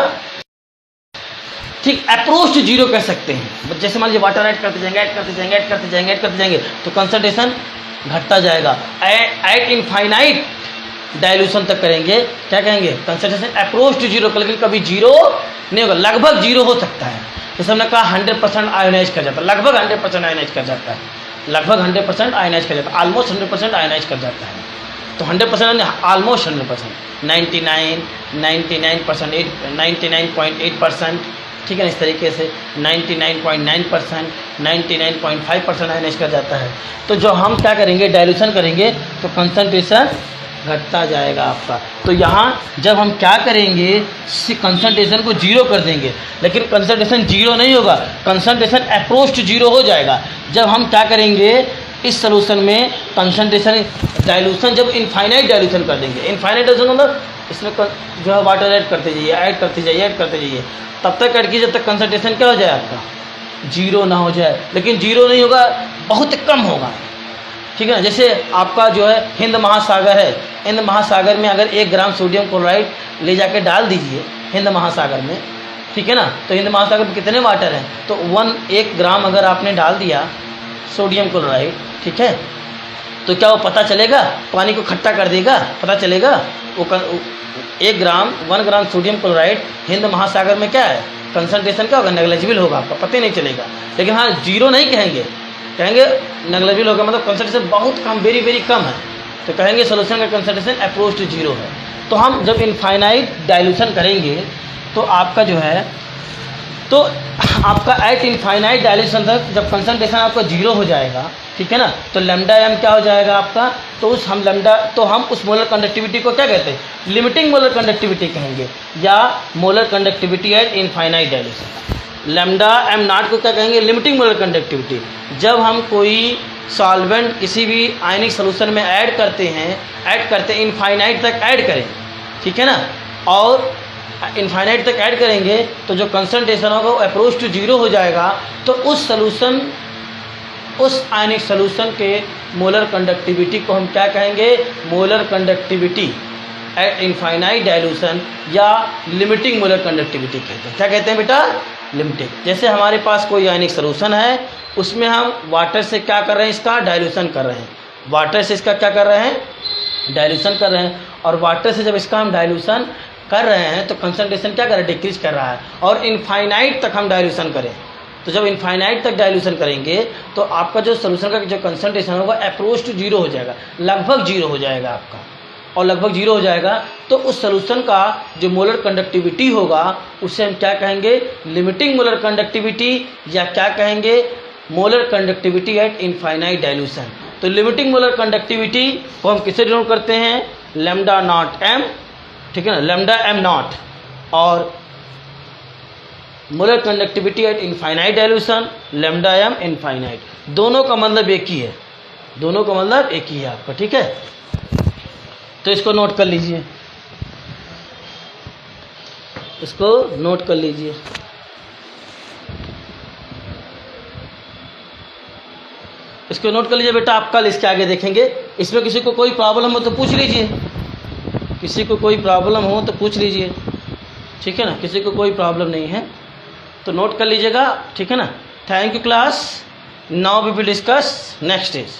Speaker 1: ठीक अप्रोच टू जीरो कह सकते हैं। जैसे मान लीजिए वाटर ऐड करते जाएंगे, ऐड करते जाएंगे, ऐड करते जाएंगे, ऐड करते जाएंगे, तो कंसंट्रेशन घटता जाएगा। एट इनफाइनाइट डाइल्यूशन तक करेंगे, क्या कहेंगे? कंसंट्रेशन अप्रोच टू जीरो, लेकिन कभी जीरो नहीं होगा, लगभग जीरो हो सकता है। जैसे हमने कहा 100% आयोनाइज कर जाता है, लगभग 100% आयोनाइज कर जाता है, लगभग 100% आयोनाइज कर जाता है, ऑलमोस्ट 100% आयोनाइज कर जाता है। तो 100% ऑलमोस्ट 100%, 99, 99%, 99.8%, ठीक है ना, इस तरीके से 99.9%, 99.5% आयोनाइज कर जाता है। तो जो हम क्या करेंगे, डाइल्यूशन करेंगे तो कंसंट्रेशन घटता जाएगा आपका। तो यहाँ जब हम क्या करेंगे, कंसंट्रेशन को जीरो कर देंगे, लेकिन कंसंट्रेशन जीरो नहीं होगा, कंसंट्रेशन अप्रोच टू जीरो हो जाएगा जब हम क्या करेंगे, इस सोल्यूशन में कंसंट्रेशन डाइल्यूशन जब इनफाइनाइट डाइल्यूशन कर देंगे। इनफाइनाइट डाइल्यूशन मतलब इसमें जो है वाटर ऐड करते जाइए, ऐड करते जाइए, ऐड करते जाइए, तब तक ऐड कीजिए जब तक कंसंट्रेशन क्या हो जाए आपका, जीरो ना हो जाए। लेकिन जीरो नहीं होगा, बहुत कम होगा, ठीक है ना। जैसे आपका जो है हिंद महासागर है, हिंद महासागर में अगर 1 ग्राम सोडियम क्लोराइड ले जाके डाल दीजिए हिंद महासागर में, ठीक है ना, तो हिंद महासागर में कितने वाटर हैं, तो 1 ग्राम अगर आपने डाल दिया सोडियम क्लोराइड, ठीक है, तो क्या वो पता चलेगा, पानी को खट्टा कर देगा, पता चलेगा? वो 1 ग्राम सोडियम क्लोराइड हिंद महासागर में क्या है, कंसंट्रेशन क्या होगा, नेग्लिजिबल होगा, आपका पता ही नहीं चलेगा। लेकिन हाँ, जीरो नहीं कहेंगे, कहेंगे नेग्लिजिबल होगा, मतलब कंसंट्रेशन बहुत कम, वेरी वेरी कम है, तो कहेंगे सोल्यूशन का कंसंट्रेशन अप्रोच टू जीरो है। तो हम जब इनफाइनाइट डाइल्यूशन करेंगे तो आपका जो है, तो आपका एट इनफाइनाइट डाइल्यूशन तक जब कंसंट्रेशन आपका जीरो हो जाएगा, ठीक है ना, तो लैम्डा एम क्या हो जाएगा आपका, तो हम उस मोलर कंडक्टिविटी को क्या कहते हैं, लिमिटिंग मोलर कंडक्टिविटी कहेंगे, या molar conductivity at infinite dilution. Lambda M not को क्या कहेंगे, लिमिटिंग मोलर कंडक्टिविटी। जब हम कोई सॉल्वेंट किसी भी आयनिक सोल्यूशन में ऐड करते हैं इनफाइनाइट तक ऐड करें, ठीक है ना, और इनफाइनाइट तक ऐड करेंगे तो जो कंसंट्रेशन होगा वो अप्रोच टू जीरो हो जाएगा। तो उस आयनिक सोल्यूशन के मोलर कंडक्टिविटी को हम क्या कहेंगे, molar conductivity at infinite dilution, या लिमिटिंग मोलर कंडक्टिविटी कहते हैं। क्या कहते हैं बेटा, लिमिटिंग। जैसे हमारे पास कोई आयनिक सोल्यूशन है, उसमें हम वाटर से क्या कर रहे हैं, इसका डाइल्यूशन कर रहे हैं, वाटर से इसका क्या कर रहे हैं, डाइल्यूशन कर रहे हैं, और वाटर से जब इसका हम डाइल्यूशन कर रहे हैं तो कंसंट्रेशन क्या कर रहा है, डिक्रीज कर रहा है, और इनफाइनाइट तक हम डाइल्यूशन करें। तो जब इनफाइनाइट तक डाइल्यूशन करेंगे तो आपका जो सोल्यूशन का जो कंसंट्रेशन होगा अप्रोच टू जीरो हो जाएगा, लगभग जीरो हो जाएगा आपका, और लगभग जीरो हो जाएगा तो उस सोल्यूशन का जो मोलर कंडक्टिविटी होगा उसे हम क्या कहेंगे, लिमिटिंग मोलर कंडक्टिविटी, या क्या कहेंगे, molar conductivity at infinite dilution. तो लिमिटिंग मोलर कंडक्टिविटी को हम किससे डिनोट करते हैं, लैम्डा नॉट एम, ठीक है ना, लैम्डा एम नॉट, और molar conductivity at infinite dilution lambda M infinite. दोनों का मतलब एक ही है, दोनों का मतलब एक ही है आपका, ठीक है। तो इसको नोट कर लीजिए, इसको नोट कर लीजिए। इसको नोट कर लीजिए बेटा, आप कल इसके आगे देखेंगे। इसमें किसी को कोई प्रॉब्लम हो तो पूछ लीजिए, किसी को कोई प्रॉब्लम हो तो पूछ लीजिए, ठीक है ना, किसी को कोई प्रॉब्लम नहीं है तो नोट कर लीजिएगा, ठीक है ना। Thank you class. Now we will discuss next stage.